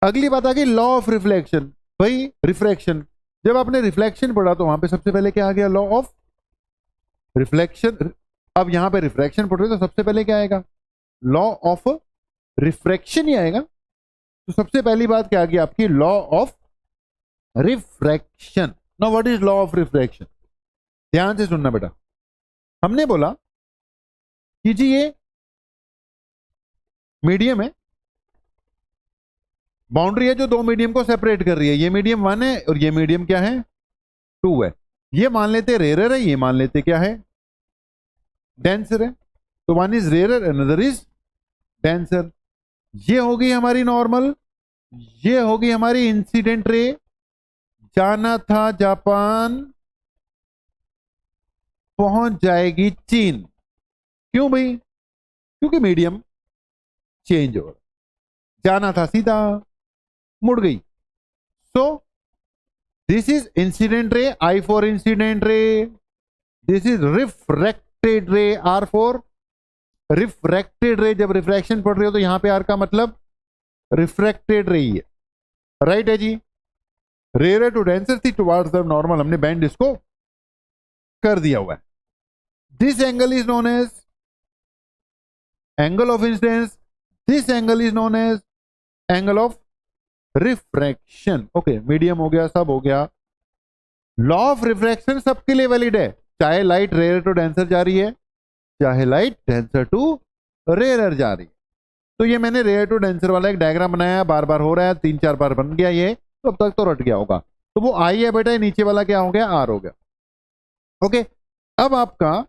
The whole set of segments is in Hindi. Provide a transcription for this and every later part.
अगली बात आ गई लॉ ऑफ रिफ्लेक्शन। भाई रिफ्रैक्शन, जब आपने रिफ्लेक्शन पढ़ा तो वहां पे सबसे पहले क्या आ गया? Law of reflection. अब यहां पे रिफ्रैक्शन पढ़ रहे हो तो सबसे पहले क्या आएगा? लॉ ऑफ रिफ्रैक्शन ही आएगा। तो सबसे पहली बात क्या आ गई आपकी? Law of refraction. Now what is law of refraction? ध्यान से सुनना बेटा। हमने बोला कि जी ये मीडियम है, बाउंड्री है जो दो मीडियम को सेपरेट कर रही है। ये मीडियम 1 है और ये मीडियम क्या है? 2 है। ये मान लेते रेयर है, ये मान लेते क्या है? डेंसर है। तो one is rare, another is denser. ये होगी हमारी नॉर्मल, ये होगी हमारी इंसिडेंट रे। जाना था जापान, पहुंच जाएगी चीन। क्यों भाई? क्योंकि मीडियम चेंज हो रहा। जाना था सीधा, मुड़ गई। So this is incident ray, I for incident ray. This is refracted ray, R for refracted ray. जब रिफ्रैक्शन पढ़ रहे हो तो यहां पे आर का मतलब रिफ्रैक्टेड रे ही है। राइट है जी। रेयर टू डेंसर थी टुवर्ड्स द नॉर्मल, हमने बैंड इसको कर दिया हुआ है। This angle is known as angle of incidence, this angle is known as angle of refraction. Okay, medium हो गया, सब हो गया। लॉ ऑफ रिफ्रैक्शन सबके लिए वैलिड है, चाहे लाइट रेयर टू डेंसर जा रही है, चाहे लाइट डेंसर टू रेयर जा रही है। तो ये मैंने रेयर टू डेंसर वाला एक डायग्राम बनाया, बार बार हो रहा है, 3-4 बार बन गया ये, तो अब तक तो रट गया होगा। तो वो आई है बेटा, नीचे वाला क्या हो गया? आर हो गया। ओके, अब आपका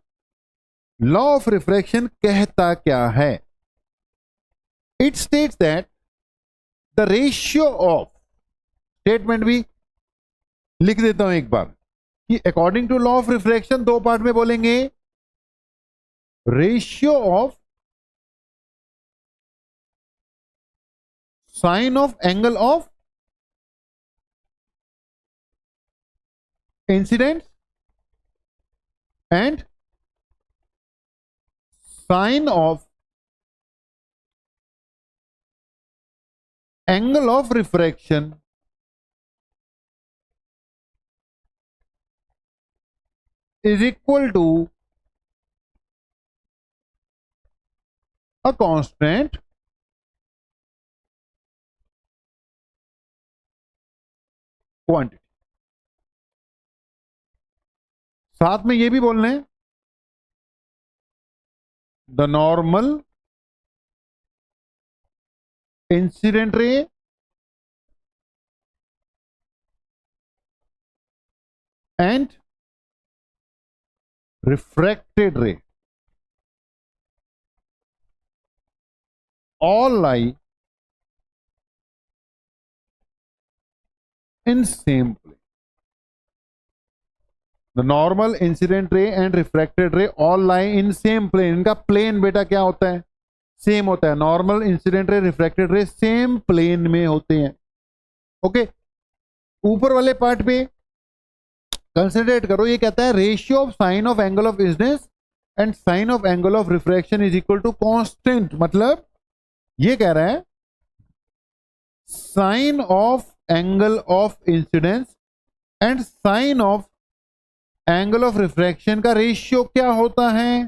लॉ ऑफ रिफ्रैक्शन कहता क्या है? It states that the ratio of, statement भी लिख देता हूं एक बार, कि according to law of refraction दो पार्ट में बोलेंगे। Ratio of sine of angle of incident and sine of angle of refraction is equal to a constant quantity। साथ में ये भी बोल रहे हैं द नॉर्मल इंसिडेंट रे एंड रिफ्रैक्टेड रे all lie in same plane। The normal incident ray and refracted ray all lie in same plane। इनका प्लेन बेटा क्या होता है? सेम होता है। Normal incident ray, refracted ray same plane में होते हैं। ओके, ऊपर वाले पार्ट पे कंसिडरेट करो, ये कहता है ratio of sine of angle of incidence and sine of angle of refraction is equal to constant. मतलब ये कह रहा है sine of angle of incidence and sine of angle of refraction का रेशियो क्या होता है?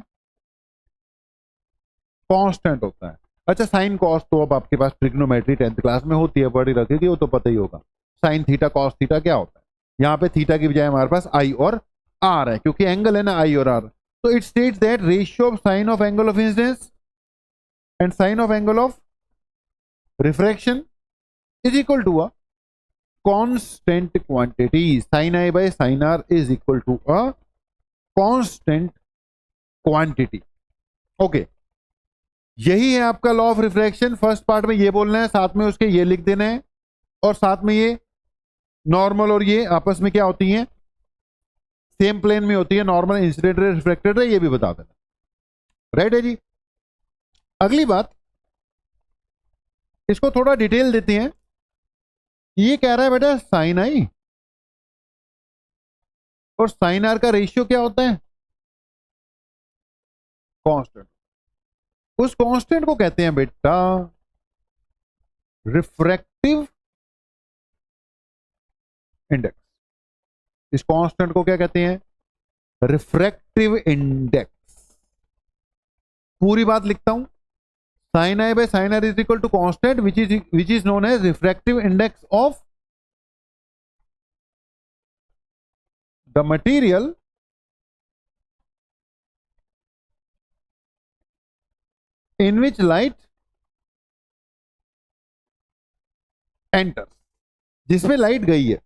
कांस्टेंट होता है। अच्छा, साइन कॉस तो अब आपके पास ट्रिग्नोमेट्री 10th क्लास में होती है, पढ़ी रखी थी, वो तो पता ही होगा। साइन थीटा कॉस थीटा क्या होता है? यहां पे थीटा की बजाय हमारे पास आई और आर है, क्योंकि एंगल है ना आई और आर। तो it states that ratio of sine of angle of incidence and sine of angle of refraction is equal to a constant quantity। sin i by sin r is equal to a constant quantity। Okay, यही है आपका law of refraction. First part में ये बोलना है, साथ में उसके ये लिख देना है, और साथ में ये नॉर्मल और ये आपस में क्या होती हैं? सेम प्लेन में होती है। नॉर्मल इंसिडेंट रे, रिफ्रैक्टेड रे, ये भी बता देना। राइट है जी। अगली बात, इसको थोड़ा डिटेल देते हैं। ये कह रहा है बेटा साइन आई और साइन आर का रेशियो क्या होता है? कांस्टेंट। उस कांस्टेंट को कहते हैं बेटा रिफ्रैक्टिव इंडेक्स। इस कांस्टेंट को क्या कहते हैं? Refractive index. पूरी बात लिखता हूं, sine I by sign are is equal to constant which is known as refractive index of the material in which light enters, जिसमें लाइट गई है,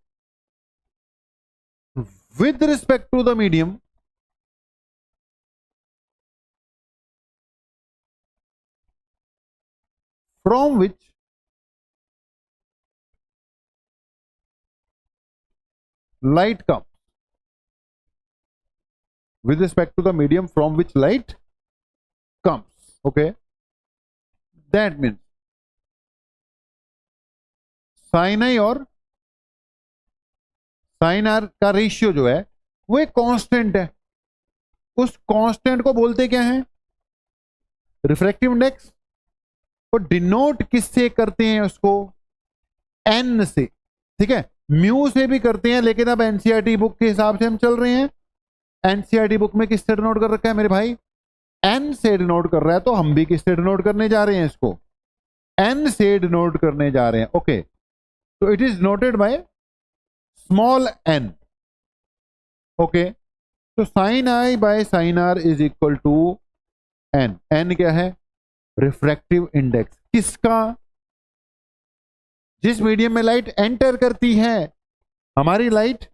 with respect to the medium from which light comes, with respect to the medium from which light comes. Okay, that means sin i और साइन आर का रेशियो जो है वो एक कांस्टेंट है। उस कांस्टेंट को बोलते क्या है? Refractive index. वो डिनोट किससे करते हैं? उसको एन से। ठीक है, म्यू से भी करते हैं, लेकिन अब एनसीईआरटी बुक के हिसाब से हम चल रहे हैं। एनसीईआरटी बुक में किससे डिनोट कर रखा है मेरे भाई? एन से डिनोट कर रहा है, तो हम भी किससे डिनोट करने जा रहे हैं? इसको एन से डिनोट करने जा रहे हैं। ओके, तो it is noted by small n. Okay, तो sign I by sign are is equal to n. N क्या है? Refractive index. किसका? जिस मीडियम में लाइट एंटर करती है। हमारी लाइट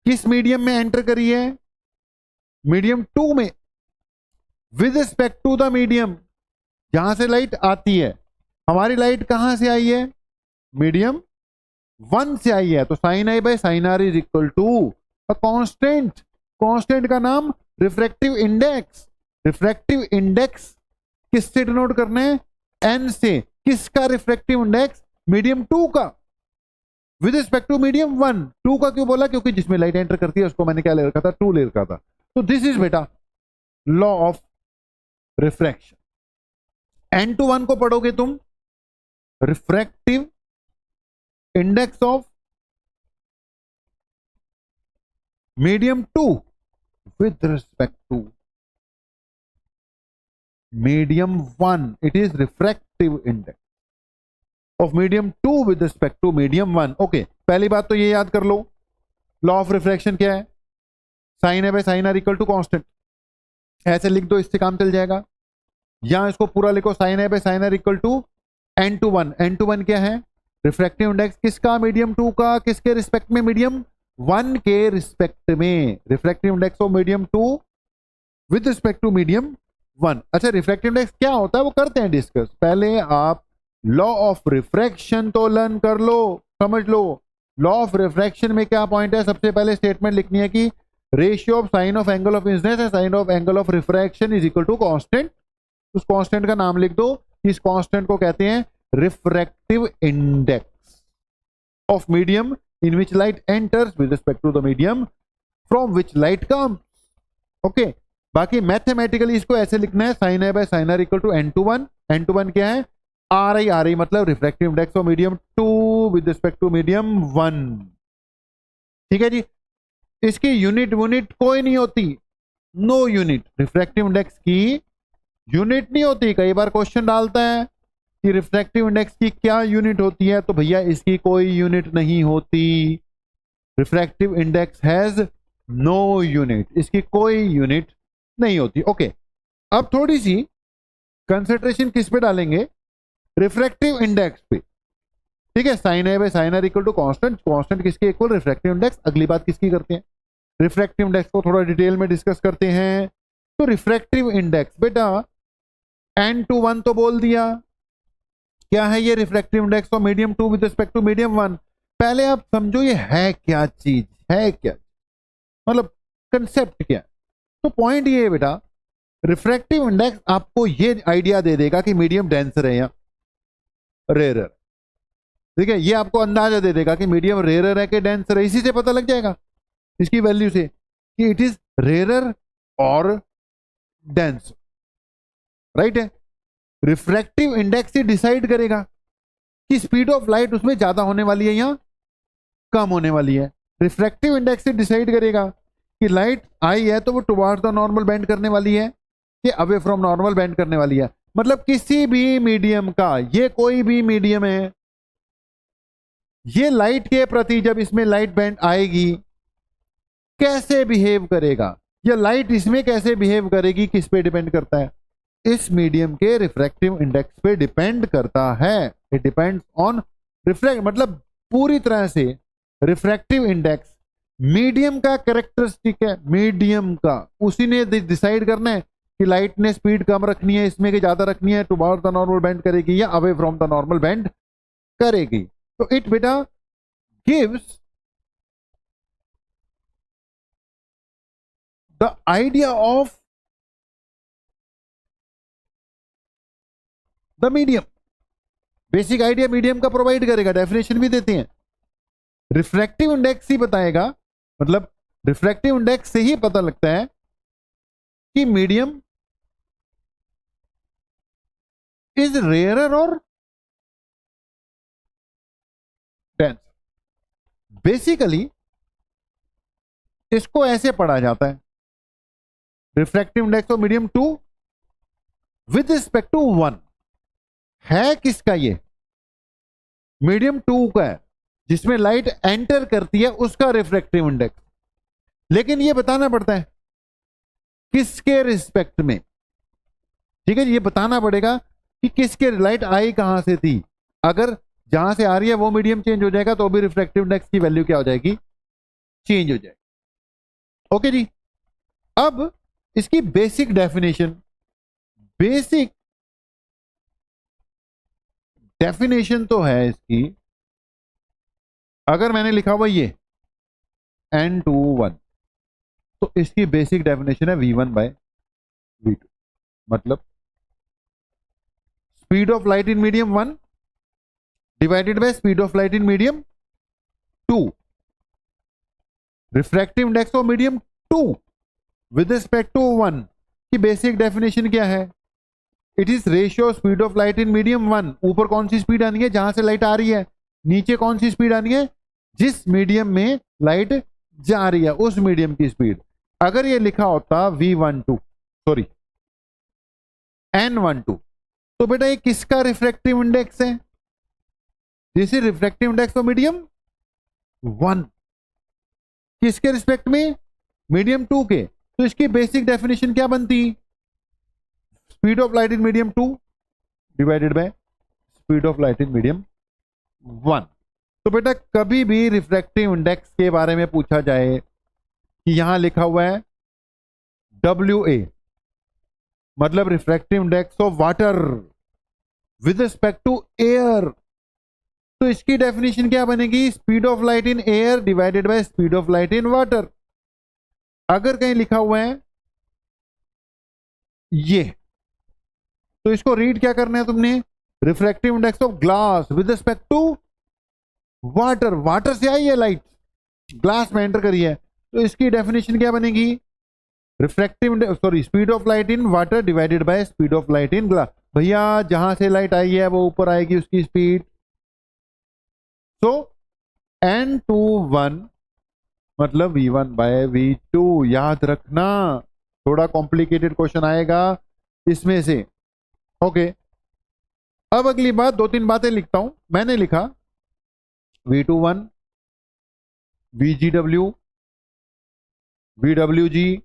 किस मीडियम में एंटर करी है? मीडियम 2 में। With respect to the medium जहां से लाइट आती है। हमारी लाइट कहां से आई है? मीडियम 1 से आई है। तो sign I by sign are is equal to a constant. Constant का नाम रिफ्रैक्टिव इंडेक्स। रिफ्रैक्टिव इंडेक्स किससे डिनोट करना है? एन से। किसका रिफ्रैक्टिव इंडेक्स? मीडियम 2 का, विद रिस्पेक्ट टू मीडियम 1। 2 का क्यों बोला? क्योंकि जिसमें लाइट एंटर करती है उसको मैंने क्या ले रखा था? 2 ले रखा था। तो दिस इज बेटा लॉ ऑफ रिफ्रैक्शन। n/1 को पढ़ोगे तुम, refractive index of medium 2 with respect to medium 1। It is refractive index of medium 2 with respect to medium 1। Okay, पहली बात तो ये याद कर लो, लॉ ऑफ रिफ्रैक्शन क्या है? Sine A by sign R equal to constant. ऐसे लिख दो, इससे काम चल जाएगा। यहां इसको पूरा लिखो, sine A by sign R equal to n/1। n/1 क्या है? Refractive index. किसका? मीडियम 2 का। किसके रिस्पेक्ट में? मीडियम 1 के रिस्पेक्ट में। Refractive index of medium 2 with respect to medium 1। अच्छा, रिफ्रैक्टिव इंडेक्स क्या होता है वो करते हैं डिस्कस। पहले आप लॉ ऑफ रिफ्रैक्शन तो लर्न कर लो, समझ लो। लॉ ऑफ रिफ्रैक्शन में क्या पॉइंट है? सबसे पहले स्टेटमेंट लिखनी है कि ratio of sine of angle of incidence and sine of angle of refraction is equal to constant. उस कांस्टेंट का नाम लिख दो। इस कांस्टेंट को कहते हैं refractive index of medium in which light enters with respect to the medium from which light comes. Okay, बाकी मैथमेटिकली इसको ऐसे लिखना है, sine A by sign R equal to n/1। n/1 क्या है? आर आई मतलब refractive index of medium 2 with respect to medium 1। ठीक है जी। इसकी यूनिट कोई नहीं होती, नो यूनिट। रिफ्रैक्टिव इंडेक्स की यूनिट नहीं होती। कई बार क्वेश्चन डालता है कि रिफ्रैक्टिव इंडेक्स की क्या यूनिट होती है, तो भैया इसकी कोई यूनिट नहीं होती। Refractive index has no unit, इसकी कोई यूनिट नहीं होती। ओके, अब थोड़ी सी कंसंट्रेशन किस पे डालेंगे? रिफ्रैक्टिव इंडेक्स पे। ठीक है, sine A by sign R equal to constant. Constant किसके इक्वल? Refractive index. अगली बात किसकी करते हैं? रिफ्रैक्टिव इंडेक्स को थोड़ा डिटेल में डिस्कस करते हैं। तो रिफ्रैक्टिव इंडेक्स बेटा n/1 तो बोल दिया। क्या है ये refractive index of medium 2 with respect to medium 1? पहले आप समझो ये है क्या चीज, है क्या, मतलब कंसेप्ट क्या है। तो पॉइंट ये है बेटा, रिफ्रैक्टिव इंडेक्स आपको ये आइडिया दे देगा कि मीडियम डेंसर है या रेयर। ठीक है, ये आपको अंदाजा दे देगा कि मीडियम रेयर है कि डेंसर है। इसी से पता लग जाएगा, इसकी वैल्यू से, कि इट इज रेयर और डेंस। राइट है। रिफ्रैक्टिव इंडेक्स ही डिसाइड करेगा कि स्पीड ऑफ लाइट उसमें ज्यादा होने वाली है या कम होने वाली है। रिफ्रैक्टिव इंडेक्स से डिसाइड करेगा कि लाइट आई है तो वो टुवर्ड्स द नॉर्मल बेंड करने वाली है कि अवे फ्रॉम नॉर्मल बेंड करने वाली है। मतलब किसी भी मीडियम का, ये कोई भी मीडियम है, ये लाइट के प्रति जब इसमें लाइट बेंड आएगी कैसे बिहेव करेगा, या लाइट इसमें कैसे बिहेव करेगी, किस पे डिपेंड करता है? इस मीडियम के रिफ्रैक्टिव इंडेक्स पे डिपेंड करता है। इट डिपेंड्स ऑन रिफ्रैक्ट, मतलब पूरी तरह से रिफ्रैक्टिव इंडेक्स मीडियम का कैरेक्टरिस्टिक है, मीडियम का। उसी ने डिसाइड करना है कि लाइट ने स्पीड कम रखनी है इसमें कि ज्यादा रखनी है, टुवर्ड्स द नॉर्मल बेंड करेगी या away from the normal bend करेगी। तो इट बेटा gives the idea of the medium, basic idea medium का प्रोवाइड करेगा। डेफिनेशन भी देते हैं, रिफ्रैक्टिव इंडेक्स ही बताएगा, मतलब रिफ्रैक्टिव इंडेक्स से ही पता लगता है कि मीडियम इज रेयरर और डेंस। बेसिकली इसको ऐसे पढ़ा जाता है, refractive index of medium 2 with respect to 1 है किसका? ये मीडियम 2 का है, जिसमें लाइट एंटर करती है उसका रिफ्रैक्टिव इंडेक्स। लेकिन ये बताना पड़ता है किसके रिस्पेक्ट में, ठीक है? ये बताना पड़ेगा कि किसके, लाइट आई कहां से थी। अगर जहां से आ रही है वो मीडियम चेंज हो जाएगा तो भी रिफ्रैक्टिव इंडेक्स की वैल्यू क्या हो जाएगी? चेंज हो जाएगी। ओके जी, अब इसकी बेसिक डेफिनेशन, बेसिक डेफिनेशन तो है इसकी, अगर मैंने लिखा हुआ ये N21 तो इसकी बेसिक डेफिनेशन है V1/V2, मतलब speed of light in medium 1 divided by speed of light in medium 2, refractive index of medium 2 with respect to 1 की बेसिक डेफिनेशन क्या है? It is ratio speed of light in medium 1। ऊपर कौन सी स्पीड आनी है? जहां से लाइट आ रही है। नीचे कौन सी स्पीड आनी है? जिस मीडियम में लाइट जा रही है उस मीडियम की स्पीड। अगर ये लिखा होता V12 सॉरी N12 तो बेटा ये किसका रिफ्रैक्टिव इंडेक्स है? This is refractive index of medium 1, किसके रिस्पेक्ट में? मीडियम 2 के। तो इसकी बेसिक डेफिनेशन क्या बनती? Speed of light in medium 2 divided by speed of light in medium 1। तो बेटा कभी भी रिफ्रैक्टिव इंडेक्स के बारे में पूछा जाए कि यहां लिखा हुआ है WA, मतलब refractive index of water with respect to air, तो इसकी डेफिनेशन क्या बनेगी? Speed of light in air divided by speed of light in water. अगर कहीं लिखा हुआ है ये, तो इसको रीड क्या करना है तुमने? Refractive index of glass with respect to water. Water से आई है लाइट, ग्लास में एंटर करी है, तो इसकी डेफिनेशन क्या बनेगी? Refractive sorry speed of light in water divided by speed of light in glass. भैया जहां से लाइट आई है वो ऊपर आएगी उसकी स्पीड। तो N21 मतलब V1/V2, याद रखना, थोड़ा कॉम्प्लिकेटेड क्वेश्चन आएगा इसमें से। ओके, अब अगली बात, 2-3 बातें लिखता हूं। मैंने लिखा V21, VGW, VWG,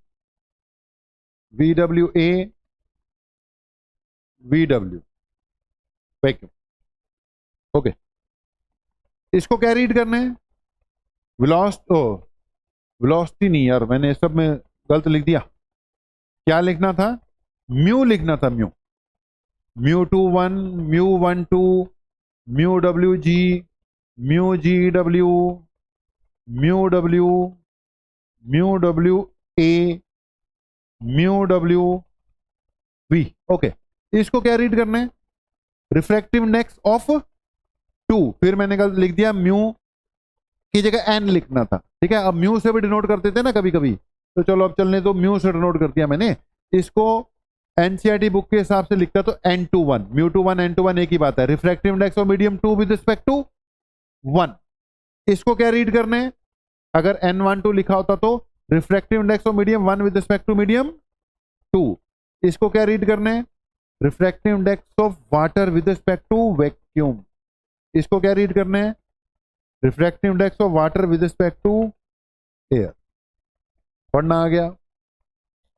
VWA, VW vacuum. Okay, इसको क्या रीड करना है? वेलोसिटी नहीं यार, मैंने सब में गलत लिख दिया। क्या लिखना था? म्यू लिखना था, mu. μ21, μ12, μWG, μGW, μW, μWA, μWV। Okay, इसको क्या रीड करना है? Refractive index of 2। फिर मैंने गलत लिख दिया, म्यू की जगह एन लिखना था, ठीक है? अब म्यू से भी डिनोट करते थे ना कभी कभी, तो चलो अब चलने दो, म्यू से डिनोट कर दिया मैंने। इसको एनसीईआरटी बुक के हिसाब से लिखता तो N21, μ21 N21 एक ही बात है। Refractive index of medium 2 with respect to 1, इसको क्या रीड करना है? अगर N12 लिखा होता तो refractive index of medium 1 with respect to medium 2। इसको क्या रीड करना है? Refractive index of water with respect to vacuum. इसको क्या रीड करना है? Refractive index of water with respect to air. पढ़ना आ गया?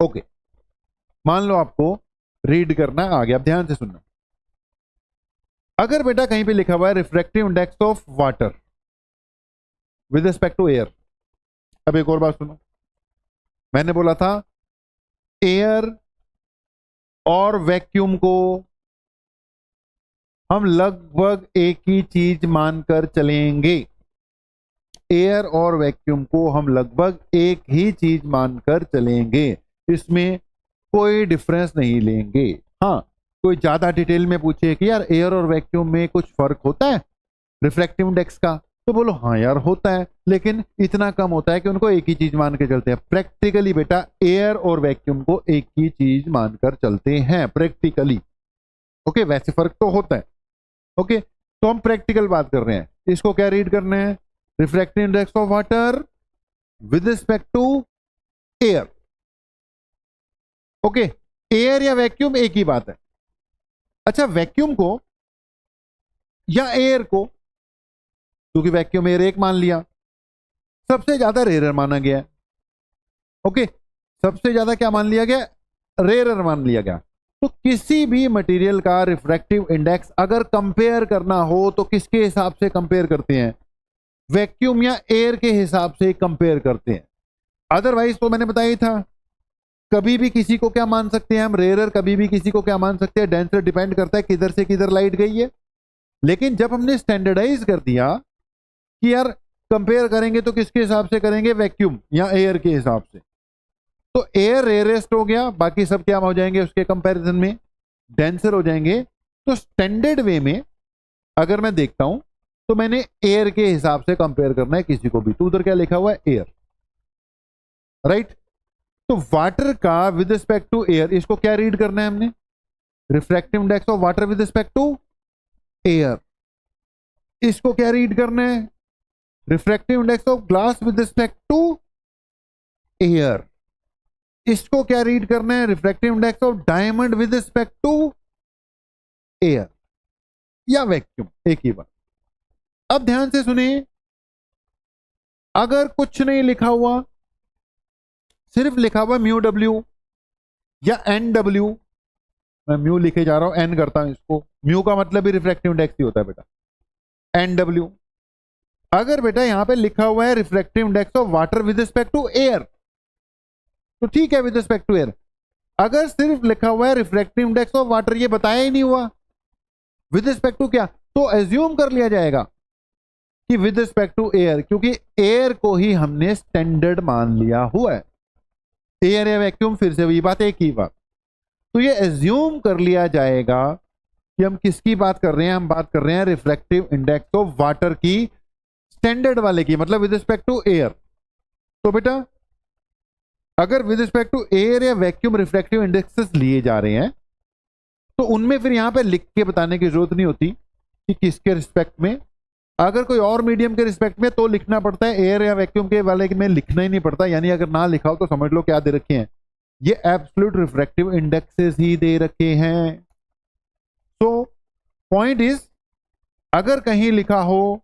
ओके, मान लो आपको रीड करना आ गया। अब ध्यान से सुनना। अगर बेटा कहीं पे लिखा हुआ है refractive index of water with respect to air, अब एक और बात सुनो। मैंने बोला था एयर और वैक्यूम को हम लगभग एक ही चीज मानकर चलेंगे। एयर और वैक्यूम को हम लगभग एक ही चीज मानकर चलेंगे, इसमें कोई डिफरेंस नहीं लेंगे। हाँ, कोई ज्यादा डिटेल में पूछे कि यार एयर और वैक्यूम में कुछ फर्क होता है रिफ्रैक्टिव इंडेक्स का, तो बोलो हाँ यार होता है, लेकिन इतना कम होता है कि उनको एक ही चीज मान के चलते हैं। प्रैक्टिकली बेटा एयर और वैक्यूम को एक ही चीज मानकर चलते हैं प्रैक्टिकली। ओके, वैसे फर्क तो होता है। ओके, तो हम प्रैक्टिकल बात कर रहे हैं। इसको क्या रीड करना है? Refractive index of water with respect to air. Okay, air या वैक्यूम एक ही बात है। अच्छा, वैक्यूम को या एयर को, क्योंकि वैक्यूम एयर एक मान लिया, सबसे ज्यादा रेयर माना गया है। ओके, सबसे ज्यादा क्या मान लिया गया? रेयर मान लिया गया। तो किसी भी मटेरियल का रिफ्रैक्टिव इंडेक्स अगर कंपेयर करना हो तो किसके हिसाब से कंपेयर करते हैं? वैक्यूम या एयर के हिसाब से कंपेयर करते हैं। अदरवाइज तो मैंने बताया था, कभी भी किसी को क्या मान सकते हैं हम? रेयर। कभी भी किसी को क्या मान सकते हैं? डेंसर। डिपेंड करता है किधर से किधर लाइट गई है। लेकिन जब हमने स्टैंडर्डाइज कर दिया कि यार कंपेयर करेंगे तो किसके हिसाब से करेंगे? वैक्यूम या एयर के हिसाब से, तो एयर रेयरेस्ट हो गया, बाकी सब क्या हो जाएंगे उसके कंपैरिजन में? डेंसर हो जाएंगे। तो स्टैंडर्ड वे में अगर मैं देखता हूं तो मैंने एयर के हिसाब से कंपेयर करना है किसी को भी। तो उधर क्या लिखा हुआ है? Air, right. तो वाटर का विद रिस्पेक्ट टू एयर, इसको क्या रीड करना है हमने? Refractive index of water with respect to air. इसको क्या रीड करना है? Refractive index of glass with respect to air. इसको क्या रीड करना है? Refractive index of diamond with respect to air या वैक्यूम, एक ही बात। अब ध्यान से सुनिए, अगर कुछ नहीं लिखा हुआ, सिर्फ लिखा हुआ म्यू डब्ल्यू या एन डब्ल्यू, मैं म्यू लिखे जा रहा हूं, एन करता हूं इसको। म्यू का मतलब भी रिफ्रैक्टिव इंडेक्स ही होता है बेटा, एन डब्ल्यू। अगर बेटा यहां पे लिखा हुआ है refractive index of water with respect to air, तो ठीक है, विद रिस्पेक्ट टू एयर। अगर सिर्फ लिखा हुआ है रिफ्रैक्टिव इंडेक्स ऑफ वाटर, ये बताया ही नहीं हुआ विद रिस्पेक्ट टू क्या, तो एज्यूम कर लिया जाएगा कि विद रिस्पेक्ट टू एयर, क्योंकि एयर को ही हमने स्टैंडर्ड मान लिया हुआ है। एयर या वैक्यूम, फिर से वही बात, एक ही बात। तो ये एज्यूम कर लिया जाएगा कि हम किसकी बात कर रहे हैं? हम बात कर रहे हैं रिफ्रैक्टिव इंडेक्स ऑफ वाटर की, स्टैंडर्ड वाले की, मतलब विद रिस्पेक्ट टू एयर। तो बेटा अगर विद रिस्पेक्ट टू एयर या वैक्यूम रिफ्रैक्टिव इंडेक्सेस लिए जा रहे हैं, तो उनमें फिर यहां पे लिख के बताने की जरूरत नहीं होती कि किसके रिस्पेक्ट में। अगर कोई और मीडियम के रिस्पेक्ट में तो लिखना पड़ता है, एयर या वैक्यूम के वाले में लिखना ही नहीं पड़ता। यानी अगर ना लिखा हो तो समझ लो क्या दे रखे हैं, ये एब्सोल्यूट रिफ्रैक्टिव इंडेक्सेस ही दे रखे हैं। तो पॉइंट इज, अगर कहीं लिखा हो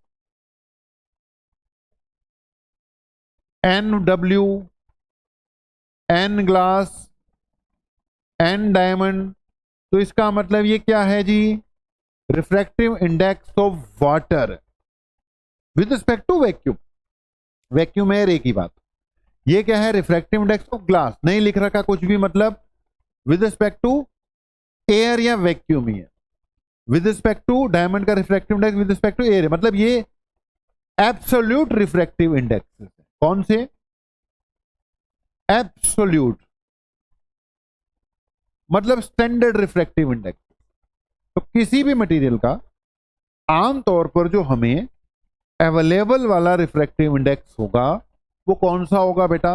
एन डब्ल्यू, एन ग्लास, एन डायमंड, तो इसका मतलब ये क्या है जी? Refractive index of water with respect to vacuum. Vacuum air, एक ही बात। ये क्या है? रिफ्रैक्टिव इंडेक्स ऑफ ग्लास, नहीं लिख रखा कुछ भी, मतलब विद रिस्पेक्ट टू एयर या वैक्यूम ही है। विद रिस्पेक्ट टू डायमंड का refractive index with respect to air है, मतलब ये एब्सोल्यूट रिफ्रैक्टिव इंडेक्स है। कौन से? एब्सोल्यूट, मतलब स्टैंडर्ड रिफ्रैक्टिव इंडेक्स। तो किसी भी मटेरियल का आमतौर पर जो हमें अवेलेबल वाला रिफ्रैक्टिव इंडेक्स होगा वो कौन सा होगा बेटा?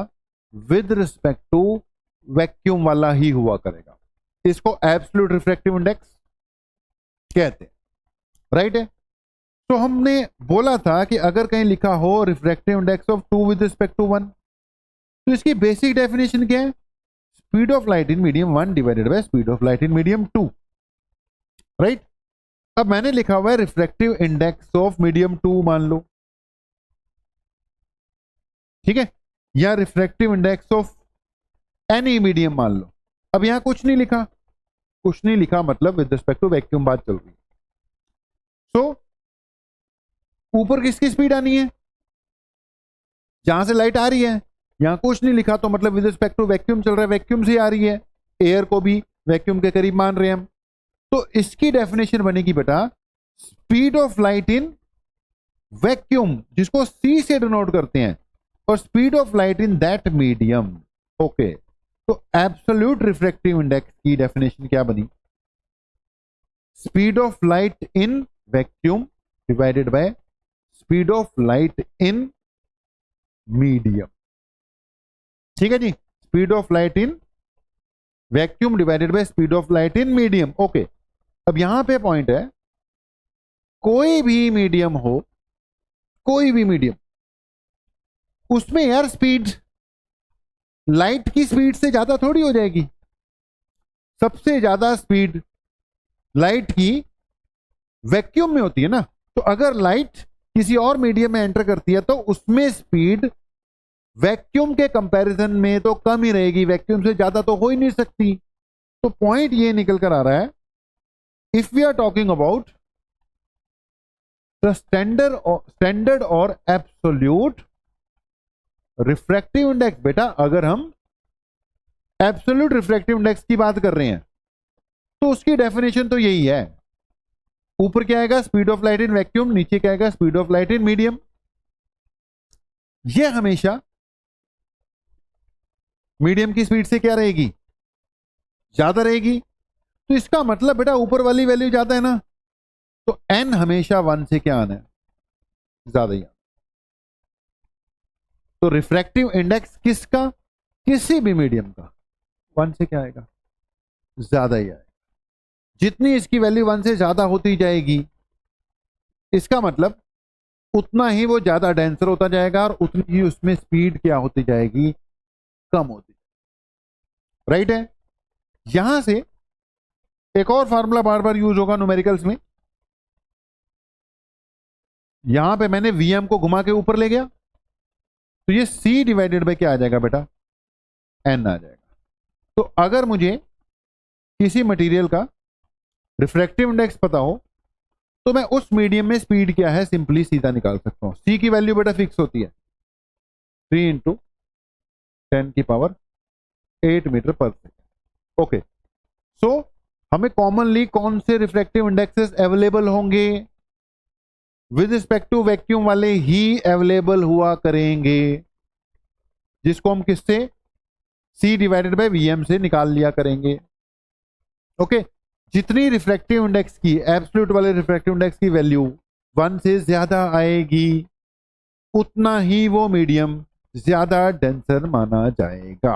विद रिस्पेक्ट टू वैक्यूम वाला ही हुआ करेगा। इसको एब्सोल्यूट रिफ्रैक्टिव इंडेक्स कहते हैं, राइट है। तो हमने बोला था कि अगर कहीं लिखा हो refractive index of 2 with respect to 1, तो इसकी बेसिक डेफिनेशन क्या है? Speed of light in medium 1 divided by speed of light in medium 2, right? अब मैंने लिखा हुआ है रिफ्रैक्टिव इंडेक्स ऑफ मीडियम 2 मान लो, ठीक है, या refractive index of any medium मान लो। अब यहां कुछ नहीं लिखा, कुछ नहीं लिखा मतलब विद रिस्पेक्ट टू वैक्यूम बात चल रही है। सो ऊपर किसकी स्पीड आनी है? जहां से लाइट आ रही है। यहां कुछ नहीं लिखा तो मतलब विद रिस्पेक्ट टू वैक्यूम चल रहा है, वैक्यूम से आ रही है, एयर को भी वैक्यूम के करीब मान रहे हैं हम। तो इसकी डेफिनेशन बनेगी बेटा speed of light in vacuum, जिसको सी से डिनोट करते हैं, और speed of light in that medium. Okay, तो एब्सोल्यूट रिफ्रैक्टिव इंडेक्स की डेफिनेशन क्या बनी? Speed of light in vacuum divided by speed of light in medium. ठीक है जी, speed of light in vacuum divided by speed of light in medium. Okay, अब यहां पे पॉइंट है, कोई भी मीडियम हो, कोई भी मीडियम, उसमें यार स्पीड लाइट की स्पीड से ज्यादा थोड़ी हो जाएगी। सबसे ज्यादा स्पीड लाइट की वैक्यूम में होती है ना। तो अगर लाइट किसी और मीडियम में एंटर करती है तो उसमें स्पीड वैक्यूम के कंपैरिजन में तो कम ही रहेगी, वैक्यूम से ज्यादा तो हो ही नहीं सकती। तो पॉइंट ये निकल कर आ रहा है, if we are talking about the standard और एब्सोल्यूट रिफ्रैक्टिव इंडेक्स, बेटा अगर हम एब्सोल्यूट रिफ्रैक्टिव इंडेक्स की बात कर रहे हैं तो उसकी डेफिनेशन तो यही है। ऊपर क्या आएगा? Speed of light in vacuum, नीचे क्या आएगा? Speed of light in medium. यह हमेशा मीडियम की स्पीड से क्या रहेगी? ज्यादा रहेगी। तो इसका मतलब बेटा ऊपर वाली वैल्यू ज्यादा है ना, तो n हमेशा 1 से क्या आना है? ज्यादा ही आना। तो रिफ्रैक्टिव इंडेक्स किसका? किसी भी मीडियम का 1 से क्या आएगा? ज्यादा ही आएगा। जितनी इसकी वैल्यू 1 से ज्यादा होती जाएगी, इसका मतलब उतना ही वो ज्यादा डेंसर होता जाएगा और उतनी ही उसमें स्पीड क्या होती जाएगी? कम होती जाएगी। राइट है? यहां से एक और फार्मूला बार बार यूज होगा न्यूमेरिकल्स में। यहां पे मैंने Vm को घुमा के ऊपर ले गया, तो ये C डिवाइडेड बाय क्या आ जाएगा बेटा? N आ जाएगा। तो अगर मुझे किसी मटेरियल का रिफ्रैक्टिव इंडेक्स पता हो तो मैं उस मीडियम में स्पीड क्या है सिंपली सीधा निकाल सकता हूं। C की वैल्यू बेटा फिक्स होती है 3 इंटू 10 की पावर 8 मीटर पर सेकेंड। ओके, सो हमें कॉमनली कौन से रिफ्रैक्टिव इंडेक्सेस अवेलेबल होंगे? विद रिस्पेक्ट टू वैक्यूम वाले ही अवेलेबल हुआ करेंगे, जिसको हम किससे? C डिवाइडेड बाय Vm से निकाल लिया करेंगे। ओके, जितनी रिफ्रैक्टिव इंडेक्स की, एब्सोल्यूट वाले रिफ्रैक्टिव इंडेक्स की वैल्यू 1 से ज्यादा आएगी, उतना ही वो मीडियम ज्यादा डेंसर माना जाएगा।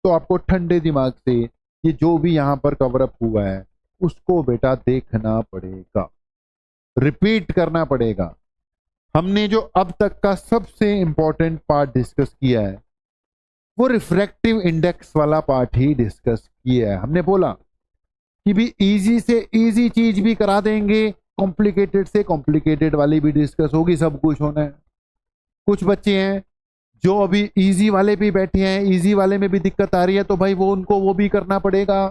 तो आपको ठंडे दिमाग से ये जो भी यहां पर कवर अप हुआ है उसको बेटा देखना पड़ेगा, रिपीट करना पड़ेगा। हमने जो अब तक का सबसे इंपॉर्टेंट पार्ट डिस्कस किया है वो रिफ्रैक्टिव इंडेक्स वाला पार्ट ही डिस्कस किया है। हमने बोला कि भी इजी से इजी चीज भी करा देंगे, कॉम्प्लिकेटेड से कॉम्प्लिकेटेड वाली भी डिस्कस होगी, सब कुछ होना है। कुछ बच्चे हैं जो अभी इजी वाले भी बैठे हैं, इजी वाले में भी दिक्कत आ रही है, तो भाई वो उनको वो भी करना पड़ेगा।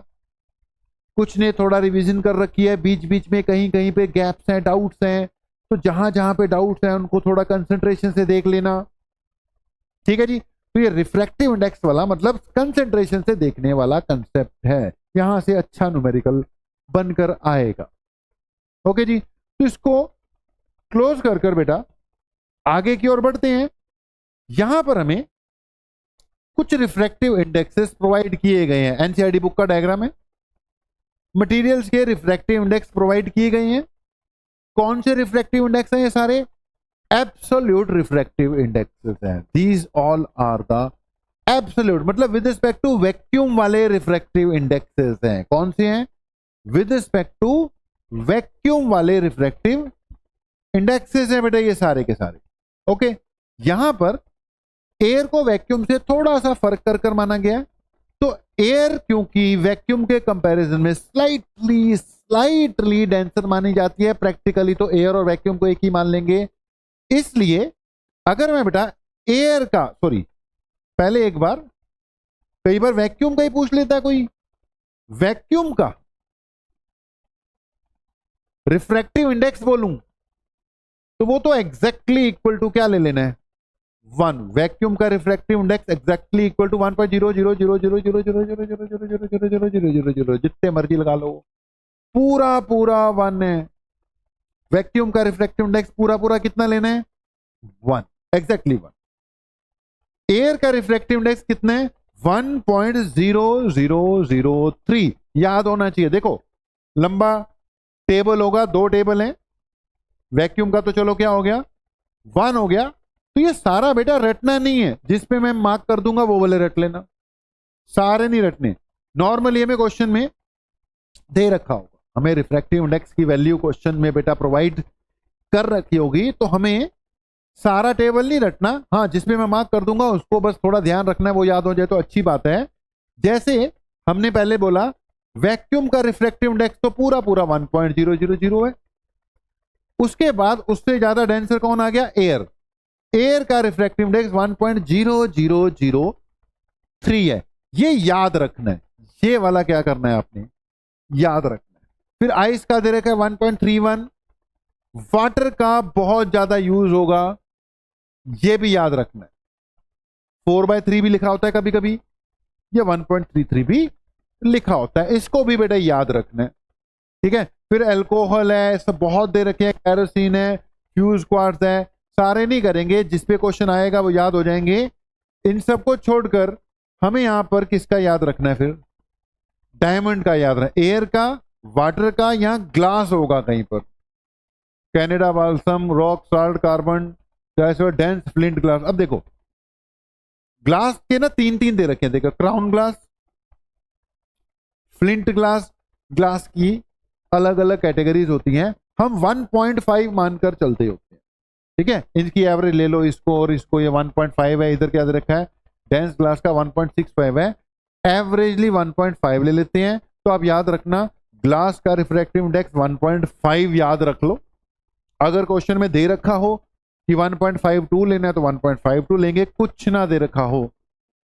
कुछ ने थोड़ा रिवीजन कर रखी है, बीच बीच में कहीं कहीं पे गैप्स हैं, डाउट्स हैं, तो जहां जहां पे डाउट्स हैं उनको थोड़ा कंसंट्रेशन से देख लेना। ठीक है जी, तो ये रिफ्रैक्टिव इंडेक्स वाला मतलब कंसंट्रेशन से देखने वाला कंसेप्ट है, यहां से अच्छा न्यूमेरिकल बनकर आएगा। ओके जी, तो इसको क्लोज कर कर बेटा आगे की ओर बढ़ते हैं। यहां पर हमें कुछ रिफ्रैक्टिव इंडेक्सेस प्रोवाइड किए गए हैं, एनसीईआरटी बुक का डायग्राम है, मटेरियल्स के रिफ्रैक्टिव इंडेक्स प्रोवाइड किए गए हैं। कौन से रिफ्रैक्टिव इंडेक्स हैं ये सारे? एब्सोल्यूट रिफ्रैक्टिव इंडेक्सेस हैं। These all are the absolute, मतलब विद रिस्पेक्ट टू वैक्यूम वाले रिफ्रैक्टिव इंडेक्सेस हैं। कौन से हैं? विद रिस्पेक्ट टू वैक्यूम वाले रिफ्रैक्टिव इंडेक्सेस है बेटा ये सारे के सारे। ओके, यहां पर एयर को वैक्यूम से थोड़ा सा फर्क कर कर माना गया है। तो एयर क्योंकि वैक्यूम के कंपैरिजन में स्लाइटली स्लाइटली डेंसर मानी जाती है, प्रैक्टिकली तो एयर और वैक्यूम को एक ही मान लेंगे। इसलिए अगर मैं बेटा एयर का, सॉरी पहले एक बार, कई बार वैक्यूम का ही पूछ लेता है कोई, वैक्यूम का रिफ्रैक्टिव इंडेक्स बोलूं तो वो तो एग्जैक्टली इक्वल टू क्या ले लेना है, 1। वैक्यूम का refractive index exactly equal to 1.00000000000000000 जितने मर्जी लगा लो, पूरा पूरा 1 है। वैक्यूम का रिफ्रैक्टिव इंडेक्स पूरा पूरा कितना लेना है, 1, एग्जैक्टली 1। एयर का रिफ्रैक्टिव इंडेक्स कितना है, 1.0003। याद होना चाहिए। देखो लंबा टेबल होगा, 2 टेबल हैं, वैक्यूम का तो चलो क्या हो गया, 1 हो गया। तो ये सारा बेटा रटना नहीं है, जिसपे मैं मार्क कर दूंगा वो वाले रट लेना, सारे नहीं रटने। नॉर्मली हमें क्वेश्चन में दे रखा होगा, हमें रिफ्रैक्टिव इंडेक्स की वैल्यू क्वेश्चन में बेटा प्रोवाइड कर रखी होगी, तो हमें सारा टेबल नहीं रटना। हाँ, जिसपे मैं मार्क कर दूंगा उसको बस थोड़ा ध्यान रखना है, वो याद हो जाए तो अच्छी बात है। जैसे हमने पहले बोला वैक्यूम का रिफ्रैक्टिव इंडेक्स तो पूरा पूरा 1.000 है। उसके बाद उससे ज्यादा डेंसर कौन आ गया, एयर। एयर का रिफ्रैक्टिव इंडेक्स 1.0003 है। ये याद रखना है, ये वाला क्या करना है आपने, याद रखना है। फिर आइस का दे रखा है 1.31। वाटर का बहुत ज्यादा यूज होगा, ये भी याद रखना है। 4/3 भी लिखा होता है कभी कभी, ये 1.33 भी लिखा होता है, इसको भी बेटा याद रखना है। ठीक है, फिर अल्कोहल है, सब बहुत दे रखे हैं, केरोसिन है, फ्यूज क्वार्ट्ज है, सारे नहीं करेंगे, जिसपे क्वेश्चन आएगा वो याद हो जाएंगे। इन सबको छोड़कर हमें यहां पर किसका याद रखना है, फिर डायमंड का याद रखना। एयर का, वाटर का, यहां ग्लास होगा कहीं पर, Canada balsam, rock salt, carbon dioxide, dense flint glass. अब देखो ग्लास के ना 3 दे रखे हैं, देखो crown glass, flint glass. Glass की अलग अलग कैटेगरीज होती हैं, हम 1.5 मानकर चलते होते हैं। ठीक है, इनकी एवरेज ले लो इसको और इसको, ये 1.5 है, इधर क्या दे रखा है, डेंस ग्लास का 1.65 है, एवरेजली 1.5 ले लेते हैं। तो आप याद रखना ग्लास का रिफ्रैक्टिव इंडेक्स 1.5 याद रख लो। अगर क्वेश्चन में दे रखा हो कि 1.52 लेना है तो 1.52 लेंगे, कुछ ना दे रखा हो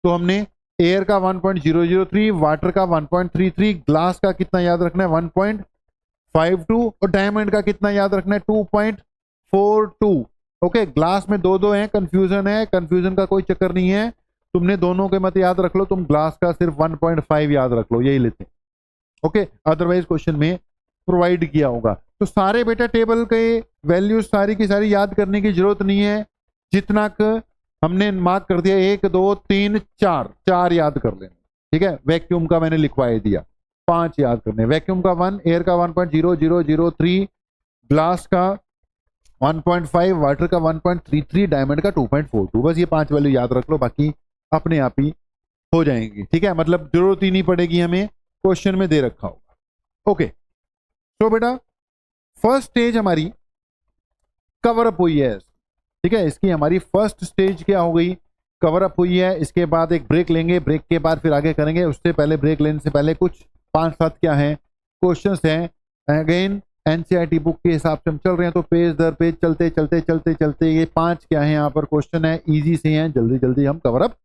तो हमने एयर का 1.003, वाटर का 1.33, ग्लास का कितना याद रखना है 1.52 और डायमंड का कितना याद रखना है 2.42। ओके, ग्लास में 2 हैं, कंफ्यूजन है, कंफ्यूजन का कोई चक्कर नहीं है, तुमने दोनों के मत याद रख लो, तुम ग्लास का सिर्फ 1.5 याद रख लो, यही लेते हैं। ओके, अदरवाइज क्वेश्चन में प्रोवाइड किया होगा। तो सारे बेटा टेबल के वैल्यूज सारी की सारी याद करने की जरूरत नहीं है, जितना हमने मार्क कर दिया 1 2 3 4 याद कर लेना। ठीक है, वैक्यूम का मैंने लिखवाई दिया, 5 याद करने, वैक्यूम का 1, एयर का 1.0003, ग्लास का 1.5, वाटर का 1.33, डायमंड का 2.42। बस ये 5 वैल्यू याद रख लो, बाकी अपने आप ही हो जाएंगी। ठीक है, मतलब जरूरत ही नहीं पड़ेगी, हमें क्वेश्चन में दे रखा होगा। ओके, तो बेटा फर्स्ट स्टेज हमारी कवर अप हुई है। ठीक है, इसकी हमारी फर्स्ट स्टेज क्या हो गई, कवर अप हुई है। इसके बाद एक ब्रेक लेंगे, ब्रेक के बाद फिर आगे करेंगे। उससे पहले, ब्रेक लेने से पहले कुछ 5-7 क्या है क्वेश्चंस हैं। अगेन एनसीईआरटी बुक के हिसाब से हम चल रहे हैं, तो पेज दर पेज चलते चलते चलते चलते ये 5 क्या है यहाँ पर क्वेश्चन है, इजी से हैं, जल्दी जल्दी हम कवर अप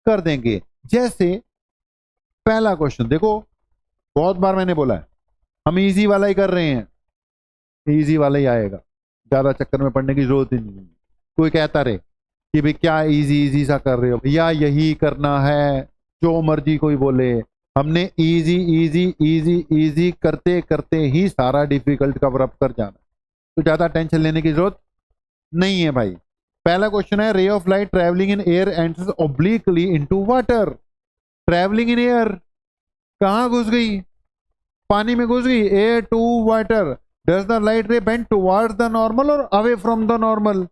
कर देंगे। जैसे पहला क्वेश्चन देखो, बहुत बार मैंने बोला है हम इजी वाला ही कर रहे हैं, इजी वाला ही आएगा, ज्यादा चक्कर में पड़ने की जरूरत ही नहीं। कोई कहता रहे कि भाई क्या इजी इजी सा कर रहे हो, भैया यही करना है, जो मर्जी कोई बोले, हमने इजी इजी इजी इजी करते करते ही सारा डिफिकल्ट कवर अप कर जाना, तो ज्यादा टेंशन लेने की जरूरत नहीं है भाई। पहला क्वेश्चन है, ray of light travelling in air enters obliquely into water. Travelling in air कहां घुस गई, पानी में घुस गई, air to water. Does the light ray bend towards the normal और अवे फ्रॉम द नॉर्मल।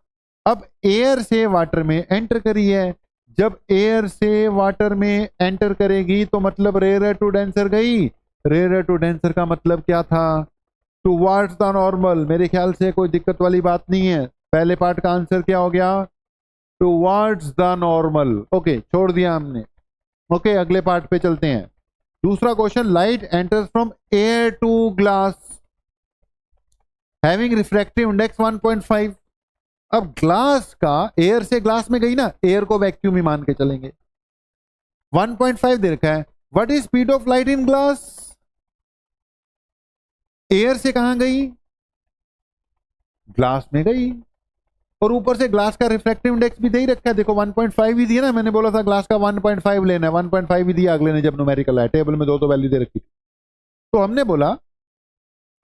अब एयर से वाटर में एंटर करी है, जब एयर से वाटर में एंटर करेगी तो मतलब रेयर टू डेंसर गई। रेयर टू डेंसर का मतलब क्या था, टुवर्ड्स द नॉर्मल, मेरे ख्याल से कोई दिक्कत वाली बात नहीं है। पहले पार्ट का आंसर क्या हो गया? Towards the normal. ओके, छोड़ दिया हमने। ओके, अगले पार्ट पे चलते हैं। दूसरा question, light enters from air to glass having refractive index 1.5। अब ग्लास का एयर से ग्लास में गई ना, एयर को वैक्यूम ही मान के चलेंगे। 1.5 दे रखा है। What is speed of light in glass? Air से कहां गई? ग्लास में गई। और ऊपर से ग्लास का रिफ्रैक्टिव इंडेक्स भी दे ही रखा है, देखो 1.5 ही दिया ना, मैंने बोला था ग्लास का 1.5 लेना है, 1.5 ही दिया अगले ने जब न्यूमेरिकल आया, टेबल में दो वैल्यू दे रखी थी। तो हमने बोला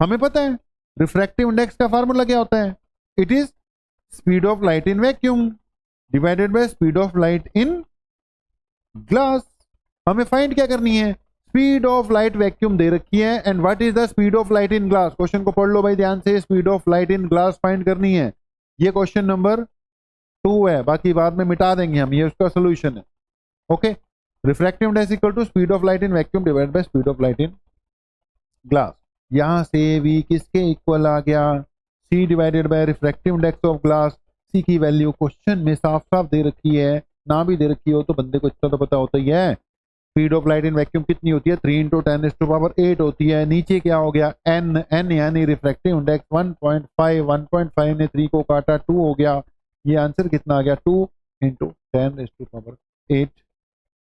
हमें पता है रिफ्रैक्टिव इंडेक्स का फार्मूला क्या होता है, it is speed of light in vacuum divided by speed of light in glass. हमें फाइंड क्या करनी है? स्पीड ऑफ लाइट वैक्यूम दे रखी है, and what is the speed of light in glass? Question को पढ़ लो भाई ध्यान से, speed of light in glass find करनी है। ये क्वेश्चन नंबर 2 है, बाकी बाद में मिटा देंगे हम, ये उसका सोल्यूशन है। Okay, refractive index equal to speed of light in vacuum divided by speed of light in glass. यहां से v किसके इक्वल आ गया? c divided by refractive index of glass. c की वैल्यू क्वेश्चन में साफ साफ दे रखी है, ना भी दे रखी हो तो बंदे को इतना तो पता होता ही है। Speed of light in vacuum कितनी होती है? 3 × 10⁸ होती है। नीचे क्या हो गया? n यानी रिफ्रैक्टिव इंडेक्स 1.5, 1.5 ने 3 को काटा 2 हो गया। ये आंसर कितना आ गया? 2 × 10⁸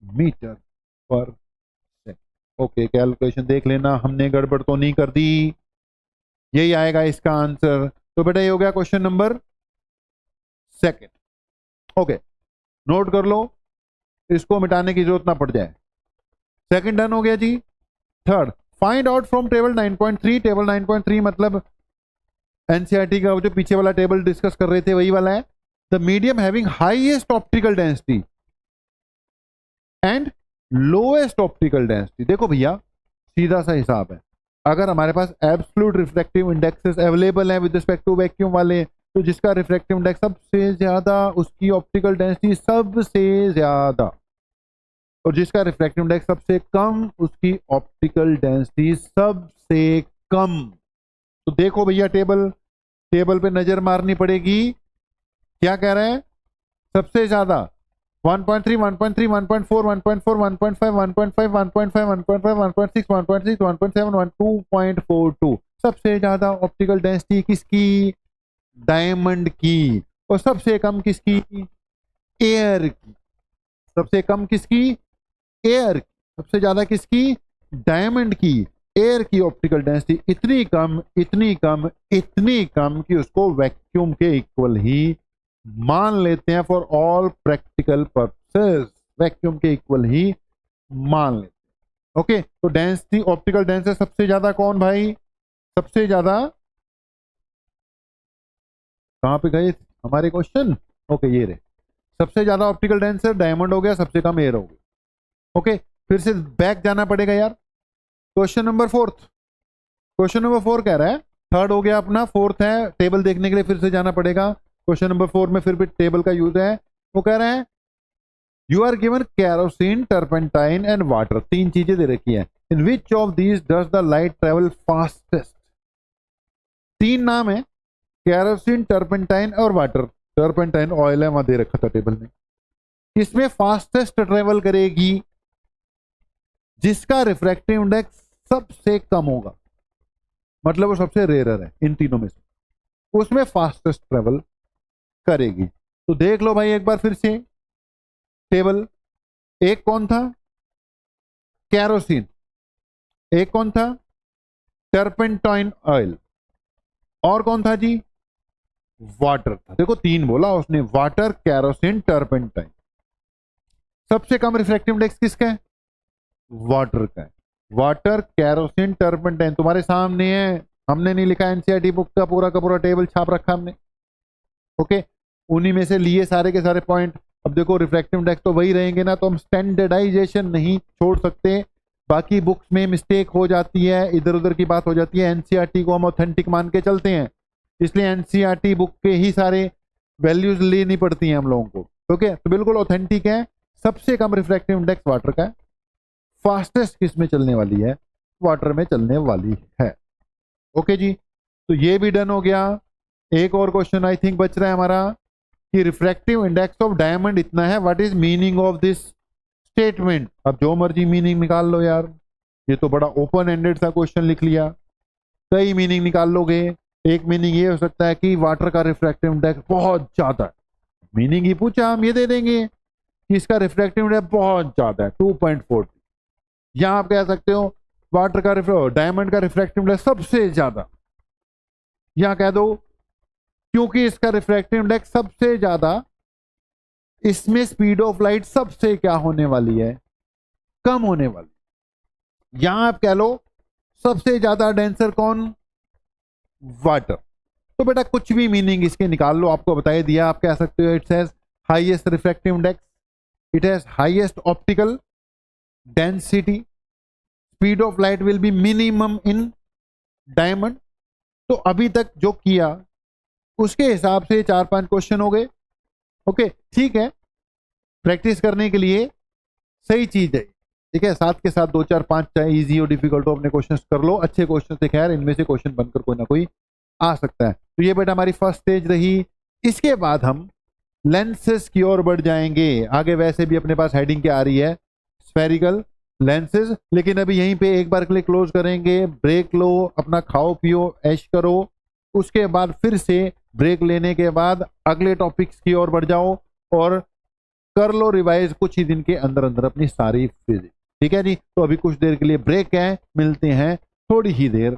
मीटर पर सेकंड। ओके, कैलकुलेशन देख लेना, हमने गड़बड़ तो नहीं कर दी, यही आएगा इसका आंसर। तो बेटा ये हो गया क्वेश्चन नंबर 2। ओके, नोट कर लो, इसको मिटाने की जरूरत ना पड़ जाए। सेकंड डन हो गया जी। Third, find out from table 9.3। Table 9.3 मतलब एनसीईआरटी का जो पीछे वाला टेबल डिस्कस कर रहे थे वही वाला है। The medium having highest optical density and lowest optical density. देखो भैया सीधा सा हिसाब है, अगर हमारे पास एब्सोल्यूट रिफ्रैक्टिव इंडेक्सेस अवेलेबल है विद रिस्पेक्ट टू वैक्यूम वाले, तो जिसका रिफ्रैक्टिव इंडेक्स सबसे ज्यादा उसकी ऑप्टिकल डेंसिटी सबसे ज्यादा, और जिसका रिफ्रैक्टिव इंडेक्स सबसे कम उसकी ऑप्टिकल डेंसिटी सबसे कम। तो देखो भैया टेबल पे नजर मारनी पड़ेगी। क्या कह रहे हैं? सबसे ज्यादा 1.3, 1.3, 1.4, 1.4, 1.5, 1.5, 1.5, 1.5, 1.6, 1.6, 1.7, 2.42। सबसे ज्यादा ऑप्टिकल डेंसिटी किसकी? डायमंड की। और सबसे कम किसकी? एयर की। सबसे कम किसकी? एयर की। सबसे ज्यादा किसकी? डायमंड की। एयर की ऑप्टिकल डेंसिटी इतनी कम, इतनी कम, इतनी कम कि उसको वैक्यूम के इक्वल ही मान लेते हैं for all practical purposes. Vacuum के इक्वल ही मान लेते हैं। ओके, तो डेंसिटी, ऑप्टिकल डेंसिटी सबसे ज्यादा कौन भाई? सबसे ज्यादा कहां पे गए हमारे क्वेश्चन? ओके, ये रहे। सबसे ज्यादा ऑप्टिकल डेंसिटी डायमंड हो गया, सबसे कम एयर हो गया। ओके, फिर से बैक जाना पड़ेगा यार। Question number 4। क्वेश्चन नंबर 4 कह रहा है, थर्ड हो गया अपना, फोर्थ है। टेबल देखने के लिए फिर से जाना पड़ेगा। क्वेश्चन नंबर 4 में फिर भी टेबल का यूज है। वो कह रहे हैं you are given kerosene, turpentine and water. 3 चीजें दे रखी है। In which of these does the light travel fastest? 3 नाम है, कैरोसिन, टर्पेंटाइन और वाटर। टर्पेंटाइन ऑयल है, वहां दे रखा था टेबल में। इसमें फास्टेस्ट ट्रेवल करेगी जिसका रिफ्रैक्टिव इंडेक्स सबसे कम होगा, मतलब वो सबसे रेयर है इन तीनों में से, उसमें फास्टेस्ट ट्रेवल करेगी। तो देख लो भाई एक बार फिर से टेबल। एक कौन था? कैरोसिन। एक कौन था? Turpentine oil. और कौन था जी? वाटर था। देखो 3 बोला उसने, वाटर, कैरोसिन, टर्पेंटाइन। सबसे कम रिफ्रैक्टिव इंडेक्स किसका है? वाटर का है। वाटर, कैरोसिन, टर्पेंटाइन तुम्हारे सामने है, हमने नहीं लिखा, एनसीईआरटी बुक का पूरा टेबल छाप रखा हमने। ओके, उन्हीं में से लिए सारे के सारे पॉइंट। अब देखो रिफ्रैक्टिव इंडेक्स तो वही रहेंगे ना, तो हम स्टैंडर्डाइजेशन नहीं छोड़ सकते। बाकी बुक्स में मिस्टेक हो जाती है, इधर उधर की बात हो जाती है। एनसीईआरटी को हम ऑथेंटिक मान के चलते हैं, इसलिए एनसीईआरटी बुक के ही सारे वैल्यूज लेनी पड़ती हैं हम लोगों को। ओके, तो बिल्कुल ऑथेंटिक है। सबसे कम रिफ्रैक्टिव इंडेक्स वाटर का है। फास्टेस्ट किस में चलने वाली है? वाटर में चलने वाली है। ओके जी, तो ये भी डन हो गया। एक और क्वेश्चन आई थिंक बच रहा है हमारा कि रिफ्रैक्टिव इंडेक्स ऑफ डायमंड इतना है, what is meaning of this statement. अब जो मर्जी मीनिंग निकाल लो यार, ये तो बड़ा ओपन एंडेड सा क्वेश्चन लिख लिया, कई मीनिंग निकाल लोगे। एक मीनिंग ये हो सकता है कि वाटर का रिफ्रैक्टिव इंडेक्स बहुत ज्यादा है, मीनिंग ही पूछा हम ये दे देंगे कि इसका रिफ्रैक्टिव इंडेक्स बहुत ज्यादा है 2.4। यहां आप कह सकते हो वाटर का डायमंड का रिफ्रैक्टिव इंडेक्स सबसे ज्यादा, यहां कह दो क्योंकि इसका रिफ्रैक्टिव इंडेक्स सबसे ज्यादा, इसमें स्पीड ऑफ लाइट सबसे क्या होने वाली है, कम होने वाली। यहां आप कह लो सबसे ज्यादा डेंसर कौन, वाटर। तो बेटा कुछ भी मीनिंग इसके निकाल लो, आपको बताया दिया। आप कह सकते हो it's has highest refractive index, it has highest optical density, speed of light will be minimum in diamond. तो अभी तक जो किया उसके हिसाब से 4-5 क्वेश्चन हो गए। ओके ठीक है, प्रैक्टिस करने के लिए सही चीज है, ठीक है। साथ के साथ 2-4-5 चाहे इजी हो डिफिकल्ट हो अपने क्वेश्चन कर लो, अच्छे क्वेश्चन से खैर इनमें से क्वेश्चन बनकर कोई ना कोई आ सकता है। तो ये बेटा हमारी फर्स्ट स्टेज रही। इसके बाद हम लेंसेस की ओर बढ़ जाएंगे। आगे वैसे भी अपने पास हेडिंग क्या आ रही है, स्फेरिकल लेंसेज, लेकिन अभी यहीं पे एक बार क्लिक क्लोज करेंगे, ब्रेक लो, अपना खाओ पियो ऐश करो, उसके बाद फिर से ब्रेक लेने के बाद अगले टॉपिक्स की ओर बढ़ जाओ और कर लो रिवाइज कुछ ही दिन के अंदर अंदर अपनी सारी फिजिक्स, ठीक है जी। तो अभी कुछ देर के लिए ब्रेक है, मिलते हैं थोड़ी ही देर